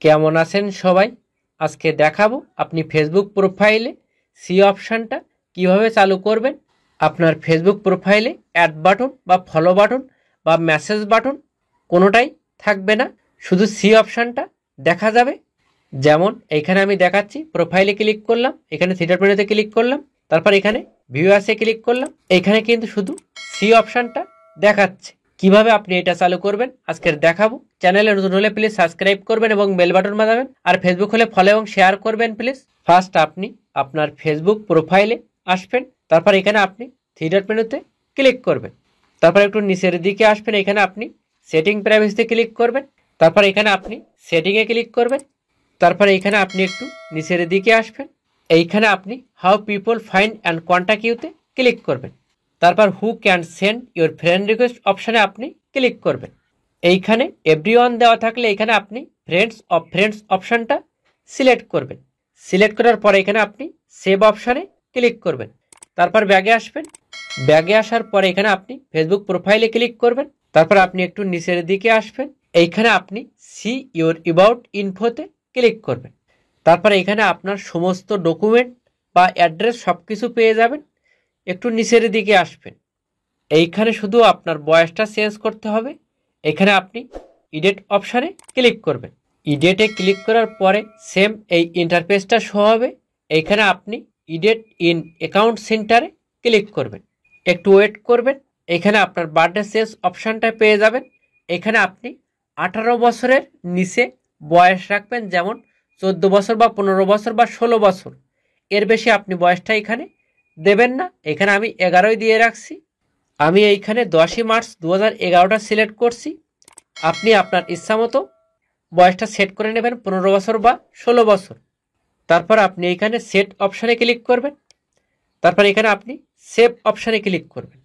কেমন আছেন সবাই? আজকে দেখাবো আপনি ফেসবুক প্রোফাইলে সি অপশানটা কিভাবে চালু করবেন। আপনার ফেসবুক প্রোফাইলে অ্যাড বাটন বা ফলো বাটন বা মেসেজ বাটন কোনোটাই থাকবে না, শুধু সি অপশানটা দেখা যাবে। যেমন এইখানে আমি দেখাচ্ছি, প্রোফাইলে ক্লিক করলাম, এখানে থ্রিডট মেনুতে ক্লিক করলাম, তারপর এখানে ভিউয়ার্সে ক্লিক করলাম। এইখানে কিন্তু শুধু সি অপশানটা দেখাচ্ছে। কিভাবে আপনি এটা চালু করবেন আজকের দেখাবো। চ্যানেলে নতুন হলে প্লিজ সাবস্ক্রাইব করবেন এবং বেল বাটন বাজাবেন, আর ফেসবুক হলে ফলো এবং শেয়ার করবেন প্লিজ। ফার্স্ট আপনি আপনার ফেসবুক প্রোফাইলে আসবেন, তারপর এখানে আপনি থ্রিডট মেনুতে ক্লিক করবেন, তারপর একটু নিচের দিকে আসবেন, এখানে আপনি সেটিং প্রাইভেসিতে ক্লিক করবেন, তারপর এখানে আপনি সেটিংয়ে ক্লিক করবেন, তারপর এইখানে আপনি একটু নিচের দিকে আসবেন, এইখানে আপনি how people find and contact ইউতে ক্লিক করবেন, তারপর who can send your friend request অপশানে আপনি ক্লিক করবেন। এইখানে এভরিওয়ান দেওয়া থাকলে এখানে আপনি ফ্রেন্ডস অপশানটা সিলেক্ট করবেন। সিলেক্ট করার পরে এখানে আপনি সেভ অপশানে ক্লিক করবেন, তারপর ব্যাগে আসবেন। ব্যাগে আসার পরে এখানে আপনি ফেসবুক প্রোফাইলে ক্লিক করবেন, তারপর আপনি একটু নিচের দিকে আসবেন, এইখানে আপনি সি ইউর অ্যাবাউট ইনফোতে ক্লিক করবেন, তারপর এখানে আপনার সমস্ত ডকুমেন্ট বা অ্যাড্রেস সব কিছু পেয়ে যাবেন। একটু নিচের দিকে আসবেন, এইখানে শুধু আপনার বয়সটা চেঞ্জ করতে হবে। এখানে আপনি ইডিট অপশানে ক্লিক করবেন। ইডিটে ক্লিক করার পরে সেম এই ইন্টারফেসটা শো হবে। এইখানে আপনি ইডিট ইন অ্যাকাউন্ট সেন্টারে ক্লিক করবেন, একটু ওয়েট করবেন। এখানে আপনার বার্থডে চেঞ্জ অপশানটা পেয়ে যাবেন। এখানে আপনি 18 বছরের নিচে বয়স রাখবেন, যেমন 14 বছর বা 15 বছর বা 16 বছর, এর বেশি আপনি বয়সটা এখানে দেবেন না। এখানে আমি 11ই দিয়ে রাখছি। আমি এইখানে 10ই মার্চ 2011টা সিলেক্ট করছি। আপনি আপনার ইচ্ছা মতো বয়সটা সেট করে নেবেন, 15 বছর বা 16 বছর। তারপর আপনি এইখানে সেট অপশানে ক্লিক করবেন, তারপর এখানে আপনি সেভ অপশানে ক্লিক করবেন,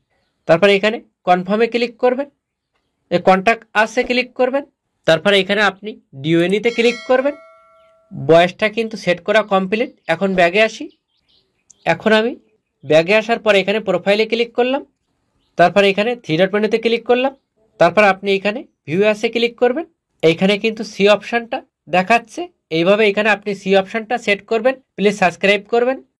তারপর এখানে কনফার্মে ক্লিক করবেন, কন্ট্যাক্ট আসে ক্লিক করবেন, তারপর এখানে আপনি ডিওএনিতে ক্লিক করবেন। বয়সটা কিন্তু সেট করা কমপ্লিট। এখন ব্যাগে আসি। এখন আমি ব্যাগে আসার পর এখানে প্রোফাইলে ক্লিক করলাম, তারপর এখানে থ্রিডট মেনুতে ক্লিক করলাম, তারপর আপনি এখানে ভিউয়ার্সে ক্লিক করবেন। এইখানে কিন্তু সি অপশানটা দেখাচ্ছে। এইভাবে এখানে আপনি সি অপশানটা সেট করবেন। প্লিজ সাবস্ক্রাইব করবেন।